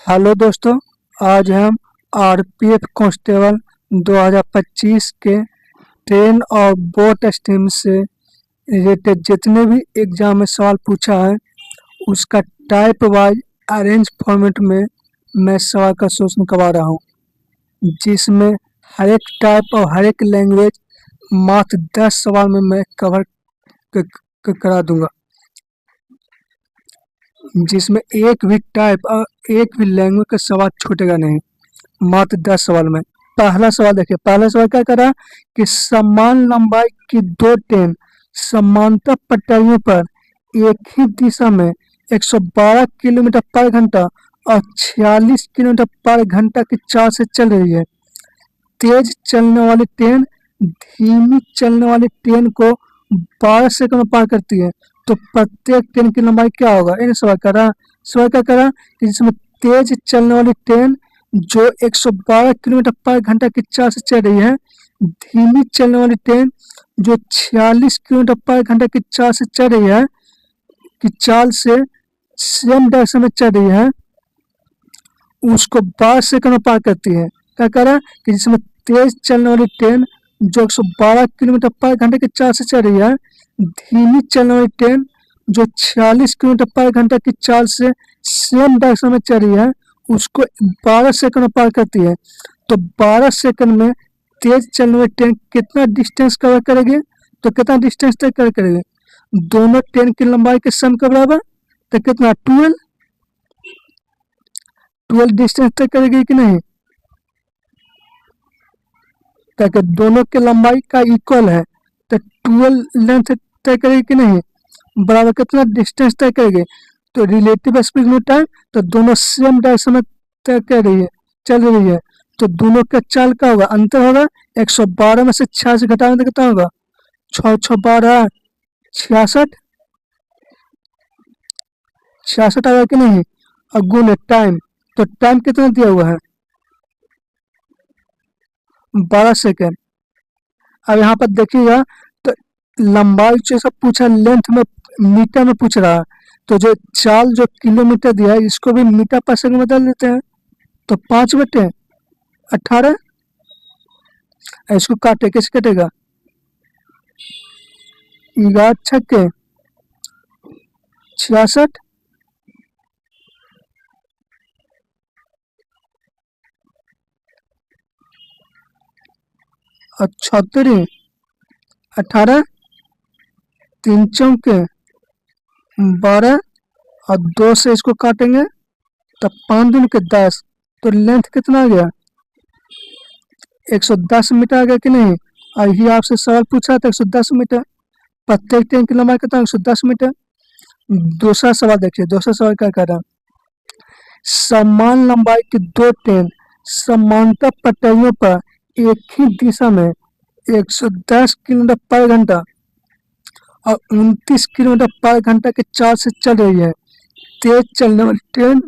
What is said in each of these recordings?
Hello दोस्तों। आज हम आरपीएफ कांस्टेबल 2025 के ट्रेन और बोट स्ट्रीम से रिलेटेड जितने भी एग्जाम में सवाल पूछा है उसका टाइप वाइज अरेंज फॉर्मेट में मैं सवाल का सोल्यूशन करवा रहा हूँ, जिसमें हर एक टाइप और हर एक लैंग्वेज मात्र 10 सवाल में मैं कवर करा दूंगा, जिसमें एक भी टाइप और एक भी लैंग्वेज का सवाल छूटेगा नहीं। मात्र 10 सवाल में पहला सवाल देखिए। पहला सवाल क्या करा कि समान लंबाई की दो ट्रेन समांतर पटरियों पर एक ही दिशा में 112 किलोमीटर पर घंटा और 46 किलोमीटर पर घंटा की चाल से चल रही है। तेज चलने वाली ट्रेन धीमी चलने वाली ट्रेन को 12 सेकंड में पार करती है, तो प्रत्येक ट्रेन की लंबाई क्या होगा? ये सवाल क्या करा कि जिसमें तेज चलने वाली ट्रेन जो 112 किलोमीटर पर घंटा की चाल से चल रही है, धीमी चलने वाली ट्रेन जो 46 किलोमीटर पर घंटा की चाल से चल रही है की चाल से सेम डायरेक्शन में चल रही है, उसको 12 सेकंड में पार करती है। क्या करा कि जिसमें तेज चलने वाली ट्रेन जो 112 किलोमीटर पर घंटे की चाल से चल रही है, धीमी चलने वाली ट्रेन जो 46 किलोमीटर पर घंटा की चाल से सेम डायरेक्शन में चल रही है, उसको 12 सेकंड में पार करती है। तो 12 सेकंड में तेज चलने वाली ट्रेन कितना डिस्टेंस कवर करेगी? तो कितना डिस्टेंस तय करेगी? दोनों ट्रेन की लंबाई के सम के बराबर, तो कितना 12 डिस्टेंस तय करेगी कि नहीं? ताकि दोनों की लंबाई का इक्वल है, तो 12 लेंथ तय करेगी कि नहीं? बराबर कितना डिस्टेंस तय करेगी? तो रिलेटिव स्पीड में टाइम, तो दोनों सेम डायरेक्शन में तय कर रही है, चल रही है, तो दोनों का चाल का होगा, अंतर होगा। 112 में से 86 घटाने तो कितना होगा? 6 6 12 66, 66 आएगा कि नहीं? और गुने टाइम, तो टाइम कितना दिया हुआ है? 12 सेकेंड। अब यहाँ पर देखिएगा, तो लंबाई जो सब पूछा लेंथ में मीटर में पूछ रहा है, तो जो चाल जो किलोमीटर दिया है इसको भी मीटर पर सेकंड में बदल देते हैं, तो 5/18। इसको काटे, कैसे कटेगा? 11 छक्के 66 और 36 18, 3 चौके 12 और 2 से इसको काटेंगे तो 5 दूनी के 10, तो लेंथ कितना आ गया? 110 मीटर आ गया कि नहीं? और ये आपसे सवाल पूछा था 110 मीटर। प्रत्येक ट्रेन की लंबाई कितना? 110 मीटर। दूसरा सवाल देखिए। दूसरा सवाल क्या कह रहा है? समान लंबाई की दो ट्रेन समांतर पटरियों पर एक ही दिशा में 110 किलोमीटर पर घंटा और 29 किलोमीटर पर घंटा की चाल से चल रही है। तेज चलने वाली ट्रेन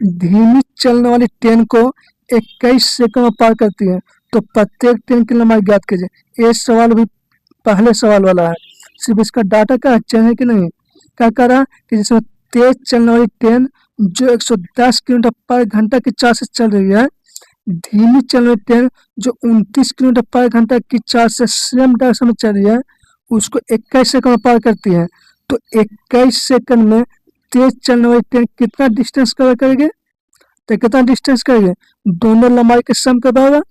धीमी चलने वाली ट्रेन को 21 सेकंड में पार करती है, तो प्रत्येक ट्रेन की लंबाई ज्ञात कीजिए। ये सवाल भी पहले सवाल वाला है, सिर्फ इसका डाटा का अच्छा है कि नहीं। क्या कर रहा कि जिसमें तेज चलने वाली ट्रेन जो 110 किलोमीटर पर घंटा की चाल से चल रही है, धीमी चलने वाली ट्रेन जो 29 किलोमीटर पर घंटा की चाल से सेम डायरेक्शन में चल रही है, उसको 21 सेकंड में पार करती है। तो 21 सेकंड में तेज चलने वाली ट्रेन कितना डिस्टेंस कवर करेगी? तो कितना डिस्टेंस करेगी? दोनों लंबाई के सम के बराबर,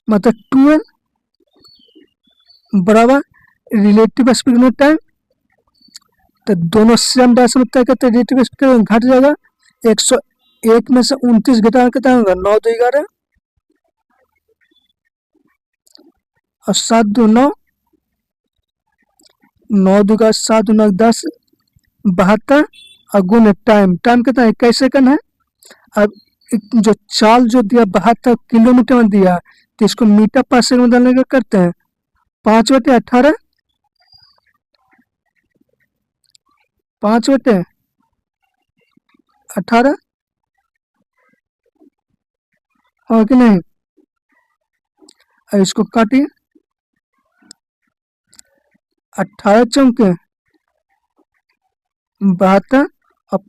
मतलब 12 बराबर रिलेटिव स्पीड में टाइम, तो दोनों सेम डायरेक्शन में तय करते रिलेटिव स्पीड घट जाएगा। 101 में से 29 घटाना कितना होगा? 9 2 11 और 7 2 9, 9 2 का 7 9 10 72 और गुने टाइम, टाइम कितना? 21 सेकंड है। अब जो चाल जो दिया 72 किलोमीटर में दिया, तो इसको मीटर पर सेकंड में बदलने का करते हैं। 5/18, 5/18 हो कि नहीं? और इसको काटिए, 18 चौके 72 और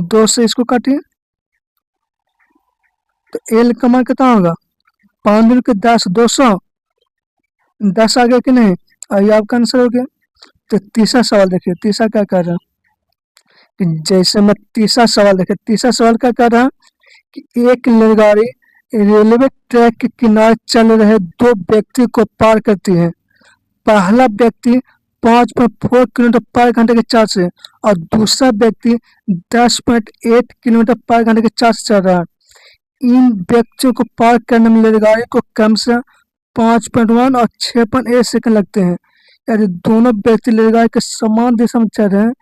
2 से इसको काटिए तो एल का मान कितना होगा, 5 दूनी के 10, 200, 10 आ गया कि नहीं, और ये आपका आंसर हो गया। तो तीसरा सवाल देखिए, तीसरा क्या कर रहा कि जैसे मैं तीसरा सवाल देखिए, तीसरा सवाल क्या कर रहा कि एक रेलगाड़ी रेलवे ट्रैक के किनारे चल रहे दो व्यक्ति को पार करती है। पहला व्यक्ति 5.4 किलोमीटर पर घंटे के चाल से और दूसरा व्यक्ति 10.8 किलोमीटर पर घंटे के चाल से चल रहा है। इन व्यक्तियों को पार करने में रेलगाड़ी को कम से 5.1 और 6.8 सेकंड लगते हैं। यदि दोनों व्यक्ति रेलगाड़ी के समान दिशा में चल रहे हैं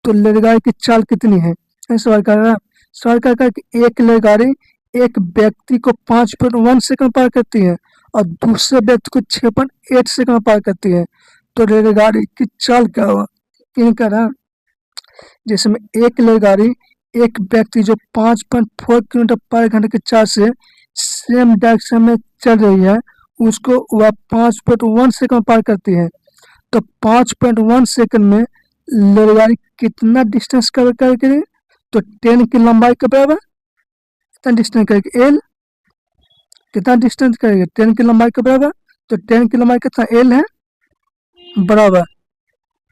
तो रेलगाड़ी की चाल कितनी है। सवाल कर रहा है, सवाल कर रहा है कि एक रेलगाड़ी एक व्यक्ति को 5.1 सेकंड पार करती है और दूसरे व्यक्ति को 6.8 सेकंड पार करती है, तो रेलगाड़ी की चाल क्या होगा। इन कह रहा जैसे में एक रेलगाड़ी एक व्यक्ति जो 5.4 किलोमीटर पर घंटे के चाल से सेम डायरेक्शन में चल रही है उसको वह 5.1 सेकंड पार करती है। तो 5.1 सेकंड में रेलगाड़ी कितना डिस्टेंस कवर करेगी, तो 10 की लंबाई के बराबर कितना डिस्टेंस करेगी, एल कितना डिस्टेंस करेगी, 10 की लंबाई के बराबर। तो 10 की लंबाई कितना एल है, बराबर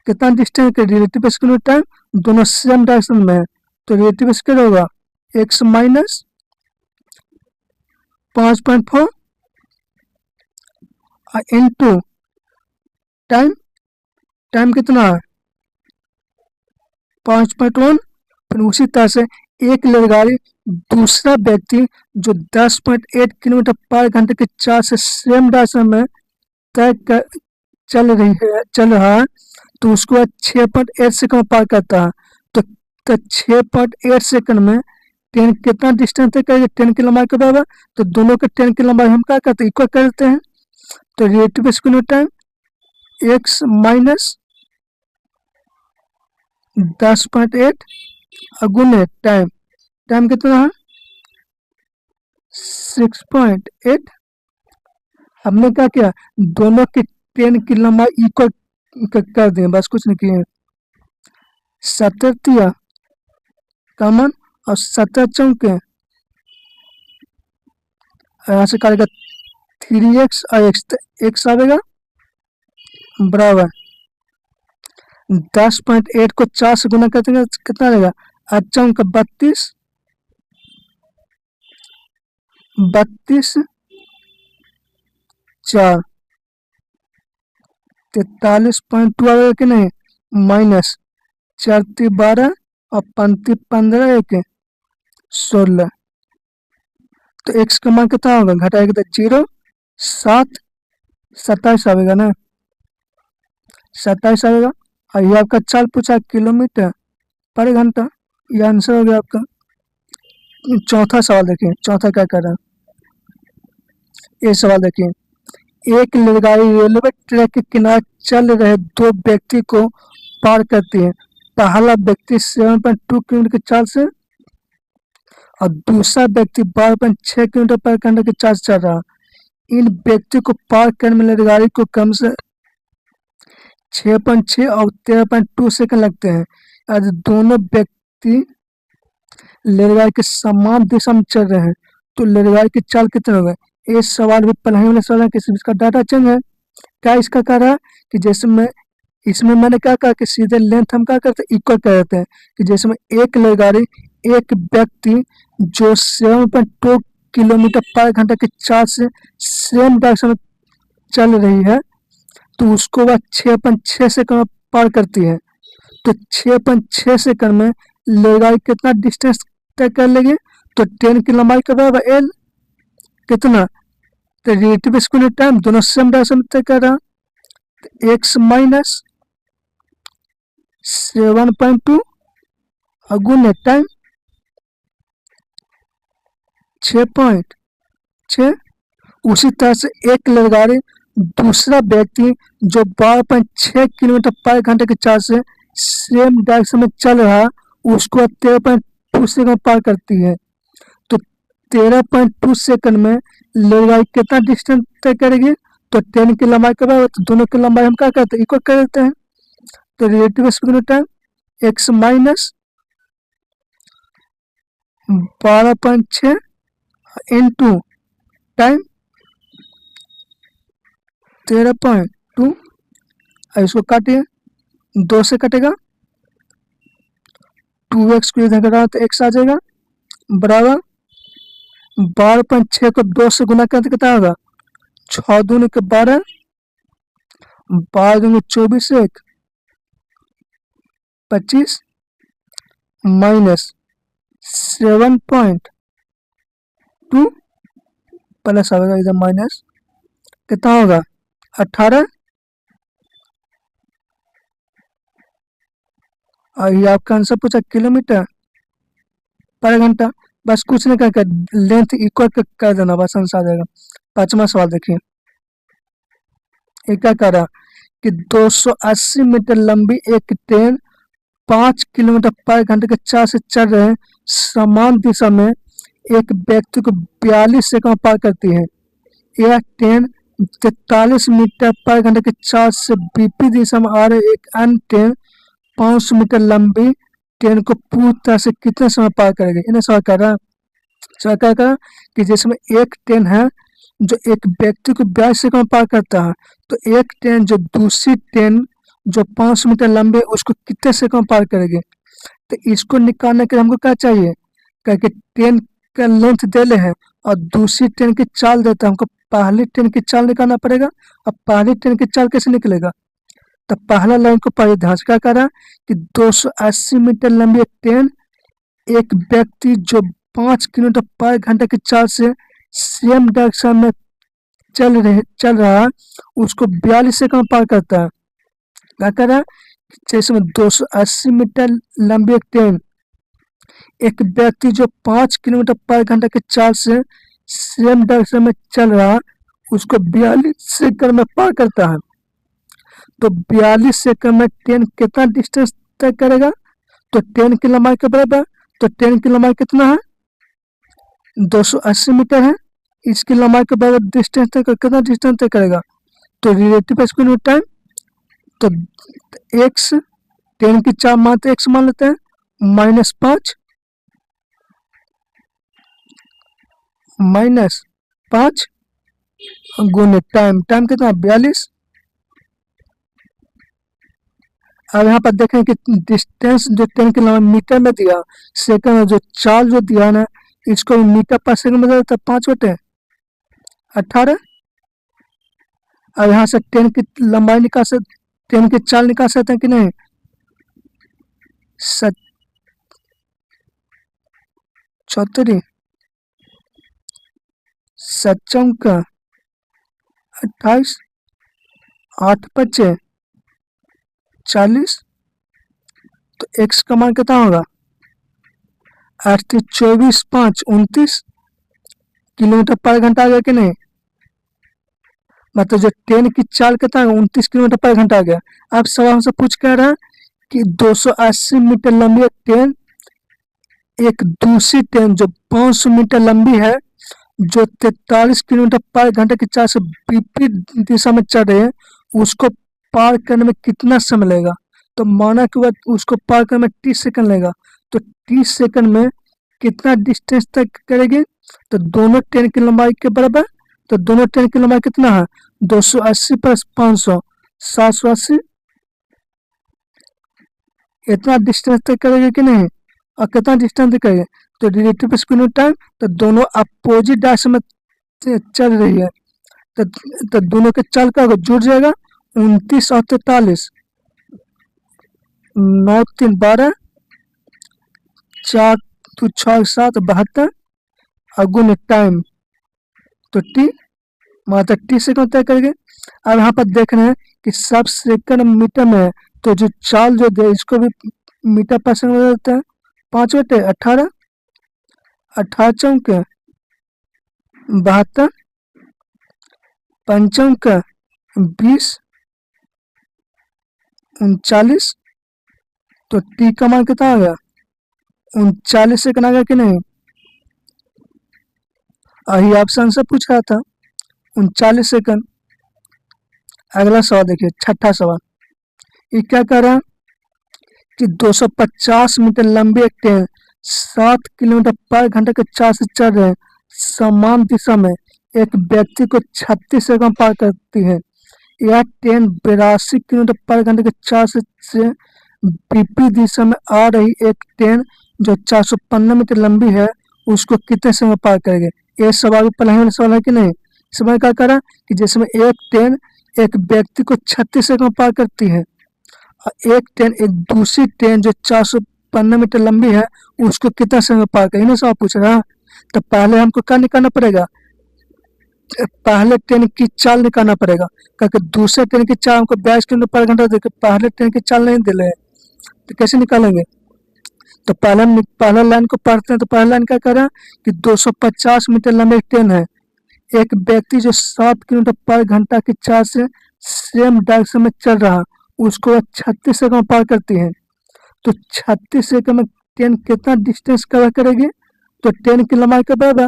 कितना डिस्टेंस के रिलेटिव स्केल टाइम, दोनों सेम डायरेक्शन में है, तो रिलेटिव स्केल होगा x minus 5.4 into time, time कितना है 5.1। फिर उसी तरह से एक रेलगाड़ी दूसरा व्यक्ति जो 10.8 किलोमीटर पर घंटे के चाल से सेम डायरेक्शन में चल रहा है तो उसको 6.8 सेकंड पार करता है। तो 6.8 सेकंड में 10 कितना डिस्टेंस तय करेंगे, 10 की लंबाई के बराबर। तो दोनों के 10 की लंबाई हम क्या करते हैं, इक्वल कर देते हैं। तो relative scale time x minus 10.8 गुने टाइम, टाइम कितना है 6.8। हमने क्या किया, दोनों के 10 की लंबाई इक्वल कर दिए, बस कुछ नहीं किए। 17 दिया कॉमन और 17 चौके यहाँ से करेगा 3x और x आएगा बराबर 10.8 को 4 से गुना करते हैं कितना रहेगा, 8 का 32, 4 43.2 आएगा कि नहीं, माइनस 4 12 और 5 15 1 16। तो x का मान कितना होगा, घटाएगा तो 0 7 27 आएगा ना, 27 आएगा। और ये आपका चाल पूछा किलोमीटर पर घंटा, ये आंसर हो गया आपका। चौथा सवाल देखिए, चौथा क्या कर रहा है, ये सवाल देखिए, एक रेलगाड़ी रेलवे ट्रैक के किनारे चल रहे दो व्यक्ति को पार करती है। पहला व्यक्ति 7.2 किलोमीटर की चाल से और दूसरा व्यक्ति 12.6 किलोमीटर पर घंटे की चाल से चल रहा है। इन व्यक्तियों को पार करने में रेलगाड़ी को कम से 6.6 और 13.2 सेकंड लगते हैं। यदि दोनों व्यक्ति रेलगाड़ी के समान दिशा में चल रहे हैं तो रेलगाड़ी की चाल कितनी होगी। ये सवाल भी पढ़ाई वाला सवाल है, किसी इसका डाटा चेंज है क्या, इसका कह रहा है कि जैसे मैं इसमें मैंने क्या कहा कि सीधे लेंथ हम क्या करते हैं, इक्वल कर देते हैं। कि जैसे में एक रेलगाड़ी एक व्यक्ति जो 7.2 किलोमीटर पर घंटा की चाल से सेम डायरेक्शन में चल रही है तो उसको वह 6.6 सेकंड में पार करती है। तो 6.6 सेकंड में रेलगाड़ी कितना डिस्टेंस तय कर लेगी, तो 10 की लंबाई के बराबर एल कितना, तो रिलेटिव स्केल टाइम दोनों सेम डायरेक्शन में तय कर रहा है, x माइनस 7.2 गुने टाइम 6.6। उसी तरह से एक रेलगाड़ी दूसरा व्यक्ति जो 12.6 किलोमीटर पर घंटे की चाल से सेम डायरेक्शन में चल रहा है उसको 13.2 सेकंड पार करती है। तो 13.2 सेकंड में रेलगाड़ी कितना डिस्टेंस तय करेगी, तो 10 की लंबाई के बराबर। तो दोनों की लंबाई हम क्या करते हैं, इक्वल कर देते हैं। तो relative scale time x minus 12.6 into time 13.2, इसको काटिए, 2 से कटेगा, 2x को इधर घटाओ तो x आ जाएगा, बराबर 12.6 को 2 से गुना करते कितना होगा, 6 दूनी के 12, 12 दूनी 24, 1 25 माइनस 7.2 प्लस आएगा इधर माइनस, कितना होगा 18, और ये आपका आंसर पूछा किलोमीटर पर घंटा। बस कुछ नहीं करके लेंथ इक्वल कर देना, बस आंसर आ जाएगा। 5वां सवाल देखिए, ये क्या कह रहा कि 280 मीटर लंबी एक ट्रेन 5 किलोमीटर पर घंटे के 4 से चल रहे समान दिशा में एक व्यक्ति को 42 सेकंड पार करती है। यह ट्रेन 43 मीटर पर घंटे के 4 से विपरीत दिशा में आ रहे एक अन्य ट्रेन 500 मीटर लंबी ट्रेन को पूरी तरह से कितने समय पार करेगी। इन्हें सवाल कर रहा कि जिसमें एक ट्रेन है जो एक व्यक्ति को 42 सेकंड पार करता है, तो एक ट्रेन जो दूसरी ट्रेन जो 500 मीटर लंबी है उसको कितने सेकंड पार करेगी। तो इसको निकालने के लिए हमको क्या चाहिए, क्योंकि ट्रेन का लेंथ दे ले हैं और दूसरी ट्रेन की चाल देता है, हमको पहली ट्रेन की चाल निकालना पड़ेगा। अब पहली ट्रेन की चाल कैसे निकलेगा, तो पहला लाइन को पढ़िए ध्यान से, क्या कर रहा है कि 280 मीटर लंबी एक ट्रेन एक व्यक्ति जो 5 किलोमीटर पर घंटे की चाल से सेम डायरेक्शन में चल रहा है उसको 42 सेकंड पार करता है। क्या कर रहा है, जैसे 280 मीटर लंबी एक ट्रेन एक व्यक्ति जो 5 किलोमीटर पर घंटे की चाल से सेम डायरेक्शन में चल रहा है उसको 42 सेकंड में पार करता है। तो 42 सेकंड में ट्रेन कितना डिस्टेंस तय करेगा, तो ट्रेन की लंबाई के बराबर, तो ट्रेन की लंबाई कितना है 280 मीटर है, इसकी लंबाई के बराबर डिस्टेंस तय कितना डिस्टेंस तय करेगा, तो रिलेटिव स्पीड टाइम, तो एक्स ट्रेन की चाल मान एक्स मान लेते हैं, -5 गुने टाइम कितना 42। अब यहाँ पर देखें कि डिस्टेंस जो ट्रेन की लंबाई मीटर में दिया, सेकंड में जो चाल जो दिया है ना इसको मीटर पर सेकंड में देता 5/18। अब यहाँ से ट्रेन की लंबाई निकाल सकते, ट्रेन की चाल निकाल सकते हैं कि नहीं, 74 7 28 8 5 40, तो x का मान कितना होगा 8 3 24 5 29 किलोमीटर पर घंटा आ गया कि नहीं, मतलब जो ट्रेन की चाल कितना है 29 किलोमीटर पर घंटा आ गया। अब सवाल हमसे पूछ कह रहा है कि 280 मीटर लंबी ट्रेन एक दूसरी ट्रेन जो 500 मीटर लंबी है जो 43 किलोमीटर पर घंटे की चाल से विपरीत दिशा में चल रही है उसको पार करने में कितना समय लगेगा। तो माना कि वह उसको पार करने में 30 सेकंड लगेगा, तो 30 सेकंड में कितना डिस्टेंस तय करेगी, तो दोनों ट्रेन की लंबाई के बराबर, तो दोनों ट्रेन की लंबाई कितना है 280 प्लस 500 780, इतना डिस्टेंस तय करेगी कि नहीं, और कितना डिस्टेंस तय करेगी, तो रिलेटिव स्पीड टाइम, तो दोनों अपोजिट डायरेक्शन में चल रही है, तो दोनों के चाल का जुड़ जाएगा 29 और 43, 9 3 12 4 2 6 7 72 अगुन टाइम, तो टी मतलब टी सेकंड तय करेंगे। अब यहाँ पर देख रहे हैं कि सब सेकंड मीटर में है, तो जो चाल जो दे इसको भी मीटर पर सेकंड में देता है, 5/18 18 चौके 72 पंचौक 20 39, तो टी का मान कितना आ गया 39 सेकंड आ गया कि नहीं। यही ऑप्शन से पूछ रहा था 39 सेकंड। अगला सवाल देखिए, छठा सवाल, ये क्या कह रहा है कि 250 मीटर लंबी एक ट्रेन 7 किलोमीटर पर घंटे के 4 से चल रहे समान दिशा में एक व्यक्ति को 36 सेकंड पार करती है। यह ट्रेन 82 किलोमीटर पर घंटे के चाल से विपरीत दिशा में आ रही एक ट्रेन जो 415 मीटर लंबी है उसको कितने समय पार करेगी। ये सवाल पहले वाला सवाल है कि नहीं। समय क्या करा कि जिसमें एक ट्रेन एक व्यक्ति को 36 सेकंड पार करती है और एक ट्रेन एक दूसरी ट्रेन जो 415 मीटर लंबी है उसको कितना समय पार करेगी ना सवाल पूछ रहा। तो पहले हमको क्या निकालना पड़ेगा, पहले ट्रेन की चाल निकालना पड़ेगा क्योंकि दूसरे ट्रेन की चाल हमको 22 किलोमीटर पर घंटा देकर पहले ट्रेन की चाल नहीं दे रहे हैं। तो कैसे निकालेंगे। तो पहला लाइन को पढ़ते हैं। तो पहला लाइन क्या कर रहा है कि 250 मीटर लंबी ट्रेन है। एक व्यक्ति जो 7 किलोमीटर पर घंटा की चाल से सेम डायरेक्शन में चल रहा उसको 36 सेकंड पार करती है। तो 36 सेकंड में ट्रेन कितना डिस्टेंस कवर करेगी। तो ट्रेन की लंबाई का बराबर,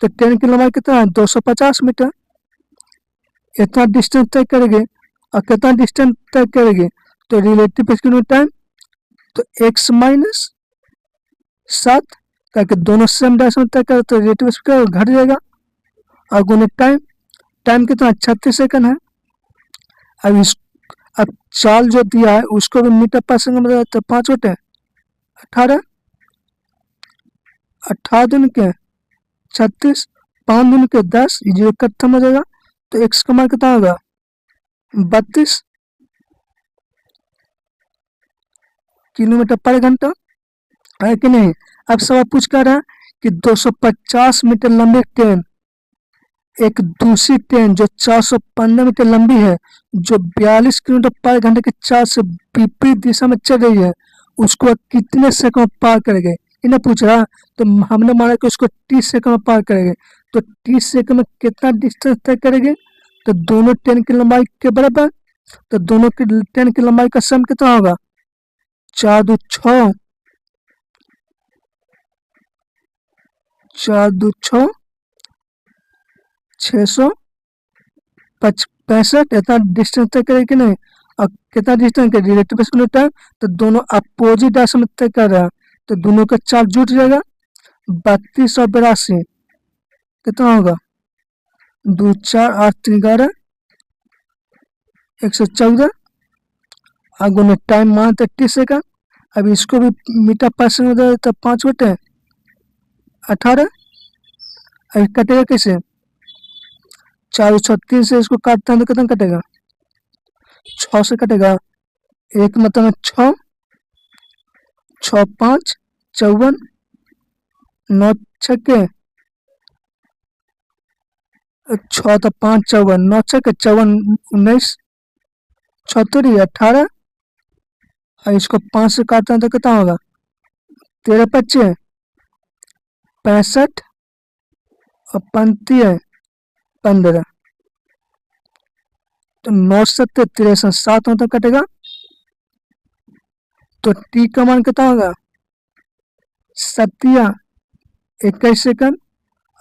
तो ट्रेन की लंबाई कितना है 250 मीटर। इतना डिस्टेंस तय करेगी और कितना डिस्टेंस तय करेगी। तो रिलेटिव स्पीड में टाइम तो x माइनस 7 करके दोनों सेम डायरेक्शन तय करे तो रिलेटिव स्पीड घट जाएगा। और गुने टाइम, टाइम कितना 36 सेकंड है। अब चाल जो दिया है उसको भी मीटर पर सेकंड में तो 5 बटे 18, 18 दिन के 36, 5 दिन के 10, ये खत्म हो जाएगा। तो x का मान कितना होगा 32 किलोमीटर पर घंटा है कि नहीं। अब सवाल पूछ कर रहा है कि 250 मीटर लंबी ट्रेन एक दूसरी ट्रेन जो 415 मीटर लंबी है जो 42 किलोमीटर पर घंटे की चाल से विपरीत दिशा में चल रही है उसको वह कितने सेकंड पार करेंगे इन्हें पूछ रहा। तो हमने माना कि उसको 30 सेकंड में पार करेंगे। तो 30 सेकंड में कितना डिस्टेंस तय करेंगे। तो दोनों ट्रेन की लंबाई के बराबर, तो दोनों की ट्रेन की लंबाई का सम कितना होगा 4 2 6, 4 2 6, 665 इतना डिस्टेंस तय करे कि नहीं। और कितना डिस्टेंस के रिलेटिव स्पीड है तो दोनों अपोजिट डायरेक्शन में तय कर रहा है। तो दोनों का चार्ज जुट जाएगा 32 और 82 कितना होगा 2 4 8 3 11 114 और गुने टाइम मान 30 सेकंड। अब इसको भी मीटर पर सेकंड हो तो 5 बटे 18। अब कटेगा कैसे 4 36 से इसको काटते हैं तो कितना कटेगा 6 से कटेगा। एक मतलब 6 6 5 54, 9 छक्के 6 तो 5 54, 9 छक्के 54 19 76 18 और इसको 5 से काटते हैं तो कितना होगा 13 25 65 और 35 15। तो 9 7 63 7 तो कटेगा। तो टी का मान कितना होगा 21 सेकंड।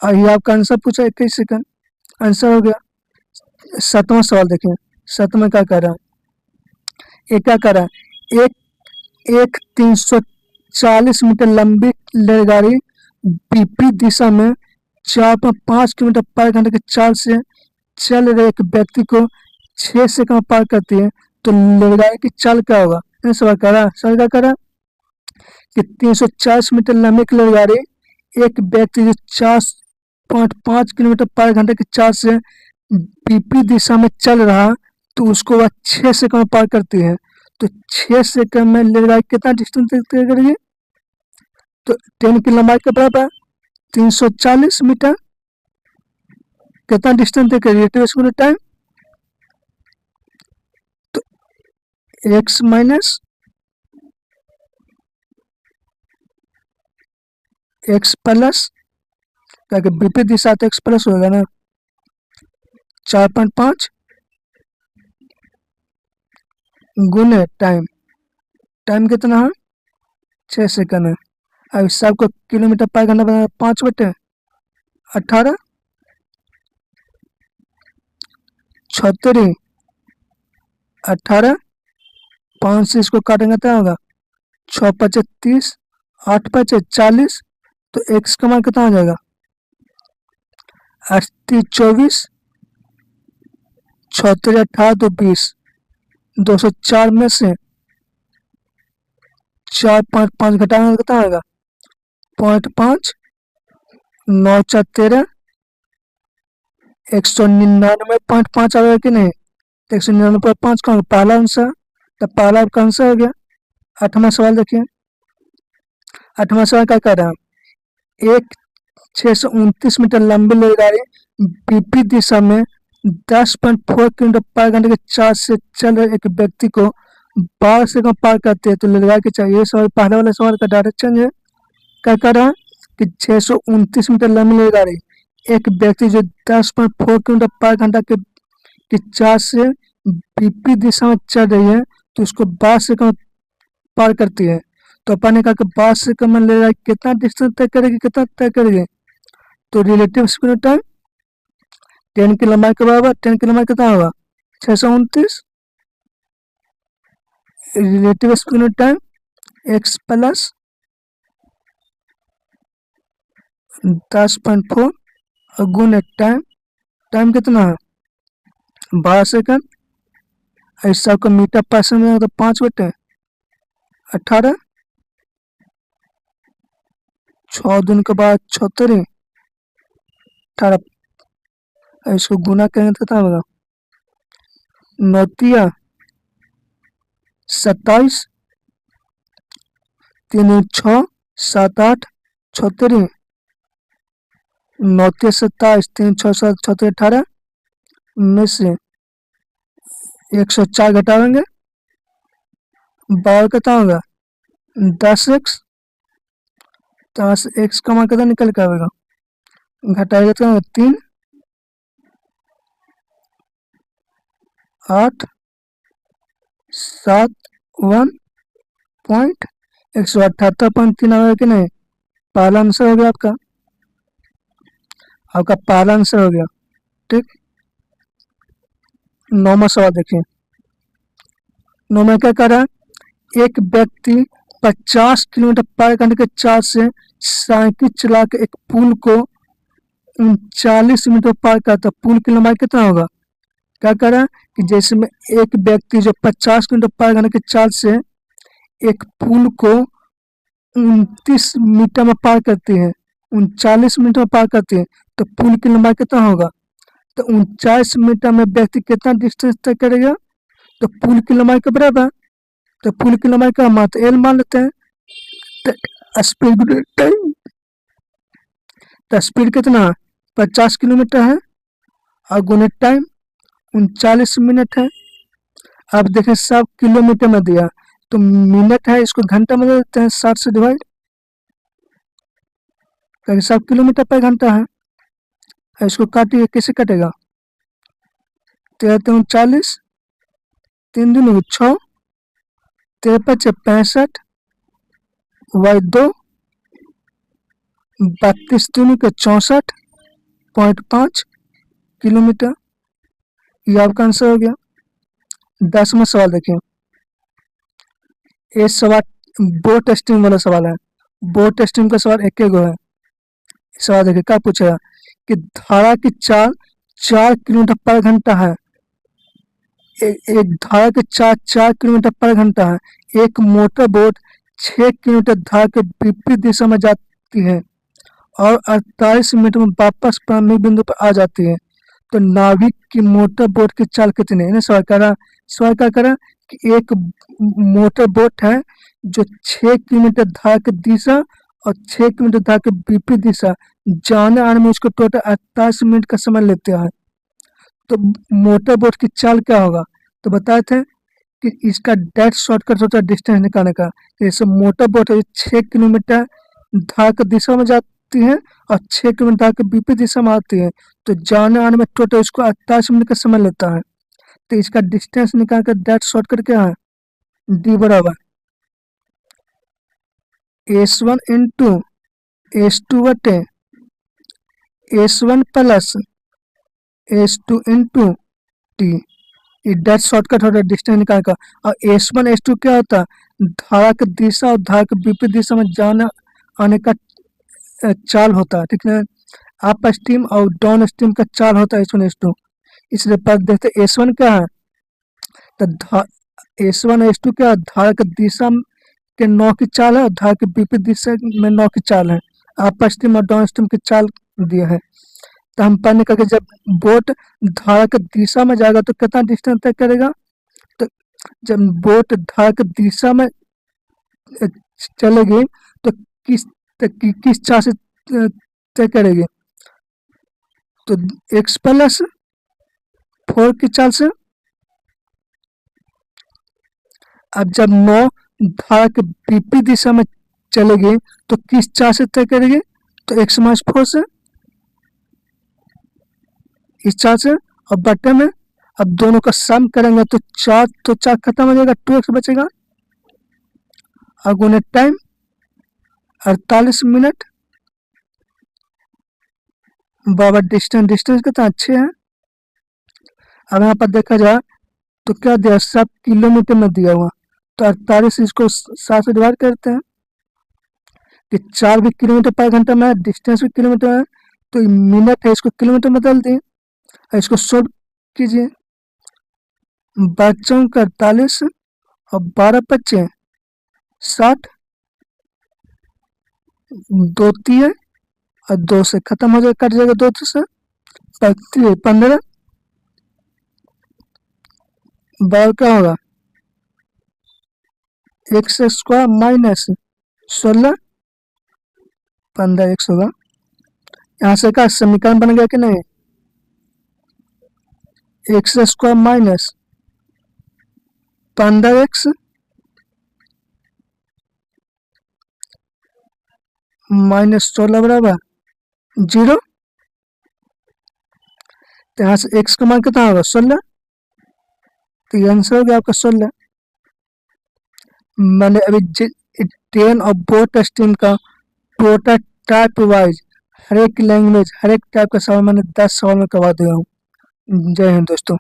और ये आपका आंसर पूछा 21 सेकंड आंसर हो गया। 7वां सवाल देखिए। 7वां क्या कर रहा है, एक क्या कर रहा है एक 340 मीटर लंबी रेलगाड़ी विपरीत दिशा में 4.5 किलोमीटर पर घंटे की चाल से चल रहे एक व्यक्ति को 6 सेकंड पार करती है। तो रेलगाड़ी की चाल क्या होगा। सवाल कर रहा है, सवाल क्या कर रहा कि 340 मीटर लंबी रेलगाड़ी एक व्यक्ति जो 4.5 किलोमीटर पर घंटे की चाल से विपरीत दिशा में चल रहा तो उसको वह 6 सेकंड पार करती है। तो 6 सेकंड में रेलगाड़ी कितना डिस्टेंस तय करेगी। तो ट्रेन की लंबाई के बराबर 340 मीटर कितना डिस्टेंस तय करेगी रिलेटिव स्पीड टाइम तो x माइनस x प्लस ताकि विपरीत दिशा तो x प्लस होगा ना 4.5 गुने टाइम, टाइम कितना है 6 सेकंड है। अब इस सबको किलोमीटर पर घंटा बना 5 बटे 18 76 18 5 से इसको काटेंगे क्या होगा 6 5 30 8 5 40। तो x का मान कितना हो जाएगा 80 24 76 18 तो 20 204 में से 4 5 5 घटाना कितना आएगा 0.5 9 4 13 199.5 आएगा कि नहीं। 199.5 का पहला आंसर, तो पहला आपका आंसर हो गया। 8वां सवाल देखिए। 8वां सवाल क्या कह रहा है, एक 629 मीटर लंबी रेलगाड़ी विपरीत दिशा में 10.4 किलोमीटर पर घंटे के चाल से चल रहे एक व्यक्ति को 12 सेकंड पार करते हैं तो रेलगाड़ी के चाहिए। सवाल पहले वाले सवाल का डायरेक्शन है, क्या कर रहा है कि 629 मीटर लंबी रेलगाड़ी एक व्यक्ति जो 10.4 किलोमीटर पर घंटा की चाल से विपरीत दिशा में चल रही है तो उसको 12 सेकंड पार करती है। तो अपन ने कहा कि 12 सेकंड में रेलगाड़ी कितना डिस्टेंस तय करेगी, कितना तय करेगी, तो रिलेटिव स्पीड टाइम 10 की लंबाई के बराबर 10 की लंबाई कितना होगा 629 relative speed time x plus 10.4 और गुने टाइम, टाइम कितना है 12 सेकंड। ऐसा आपका मीटर पर सेकंड में तो 5/18 6 दिन के बाद 76 18 इसको गुना करेंगे तो कितना होगा 9 27 3 6 7 8 76 9 27 3 6 7 76 18 में से 104 घटाएंगे 12 कितना होगा 10x, 10x का मान कितना निकल के आएगा घटाएगा तो 3 8 7 1.178.3 आएगा कि नहीं। पहला आंसर हो गया आपका, आपका पहला आंसर हो गया। ठीक, 9वां सवाल देखिए। 9वां क्या कर रहा है, एक व्यक्ति 50 किलोमीटर पर घंटे के चाल से साइकिल चला के एक पुल को 39 मीटर पार करता, पुल की लंबाई कितना होगा। क्या कर रहा है कि जैसे में एक व्यक्ति जो 50 किलोमीटर पर घंटे के चाल से एक पुल को 29 मीटर में पार करती है, 39 मीटर में पार करती है, तो पुल की लंबाई कितना होगा। तो 39 मीटर में व्यक्ति कितना डिस्टेंस तय करेगा, तो पुल की लंबाई के बराबर। तो पुल की लंबाई का मान एल मान लेते हैं, तो स्पीड कितना 50 किलोमीटर है और गुने टाइम 39 मिनट है। अब देखें सब किलोमीटर में दिया तो मिनट है, इसको घंटा में दे देते हैं 60 से डिवाइड, क्योंकि सब किलोमीटर पर घंटा है। इसको काटिए, कैसे कटेगा 13 39 3 दिन 6 13 5 65 y 2 32 दिन के 64.5 किलोमीटर। ये आपका आंसर हो गया। 10वां सवाल देखिए। ये सवाल बोर्ड टेस्टिंग वाला सवाल है, बोर्ड टेस्टिंग का सवाल एक गो है। सवाल देखिए क्या पूछेगा कि धारा की चाल 4 किलोमीटर पर घंटा है, एक धारा की चाल 4 किलोमीटर पर घंटा है, एक मोटर बोट 6 किलोमीटर धारा के विपरीत दिशा में जाती है और 48 मिनट में वापस प्रारंभिक बिंदु पर आ जाती है, तो नाविक की मोटर बोट की चाल कितनी है। सवाल क्या करा कि एक मोटर बोट है जो 6 किलोमीटर धारा की दिशा और 6 किलोमीटर धारा के विपरीत दिशा जाने आने में उसको टोटल 48 मिनट का समय लेते हैं, तो मोटर बोट की चाल क्या होगा। तो बताए थे कि इसका डायरेक्ट शॉर्टकट होता है डिस्टेंस निकालने का। जैसे मोटर बोट 6 किलोमीटर धारा की दिशा में जाती है और 6 किलोमीटर धारा के विपरीत दिशा में आती है, तो जाने आने में टोटल इसको 48 मिनट का समय लेता है। तो इसका डिस्टेंस निकाल कर डायरेक्ट शॉर्टकट क्या है, डी बराबर S1 इंटू S2 बटे S1 plus S2 into T. ये डायरेक्ट शॉर्टकट होता है डिस्टेंस निकाल का। और S1 S2 क्या होता है, धारा की दिशा और धारा के विपरीत दिशा में जाने आने का चाल होता है। ठीक है, अप स्ट्रीम और डाउन स्ट्रीम का चाल होता है S1 S2। इसलिए पर देखते S1 क्या है, तो S1 S2 क्या है, धारा की दिशा के नौ की चाल है और धारा के विपरीत दिशा में नौ की चाल है। अप स्ट्रीम और डाउन स्ट्रीम की चाल दिया है। तो हम पढ़ने का कि जब बोट धारा की दिशा में जाएगा तो कितना डिस्टेंस तय करेगा, तो जब बोट धारा की दिशा में चलेगी तो किस चाल से तय करेगी, तो x+4 की चाल से। अब जब 9 धारा के विपरीत दिशा में चलेगी तो किस चाल से तय करेगी, तो x-4 से, इस चाल से। और बटे में अब दोनों का सम करेंगे तो 4 खत्म हो जाएगा, 2x बचेगा। और गुने टाइम 48 मिनट बराबर डिस्टेंस कितना अच्छे हैं। अब यहाँ पर देखा जाए तो क्या दिया, सब किलोमीटर में दिया हुआ, तो 48 इसको 7 से डिवाइड करते हैं कि 4 भी किलोमीटर पर घंटा में है, डिस्टेंस भी किलोमीटर में है, तो मिनट है इसको किलोमीटर में बदल दिए। इसको सोल्व कीजिए, 48 और 12×5 = 60, 2 3 और 2 से खत्म हो जाएगा, कट जाएगा 2 से, 15 बार क्या होगा, x² - 16, 15x होगा। यहाँ से का समीकरण बन गया कि नहीं, x² - 15x - 16 बराबर 0। तो यहाँ से x का मान कितना होगा, 16, तो ये आंसर हो गया आपका 16। मैंने अभी ट्रेन और बोट स्ट्रीम का टोटल टाइप वाइज हर एक लैंग्वेज हर एक टाइप का सवाल मैंने 10 सवाल में करवा दिया हूँ। जय हिंद दोस्तों।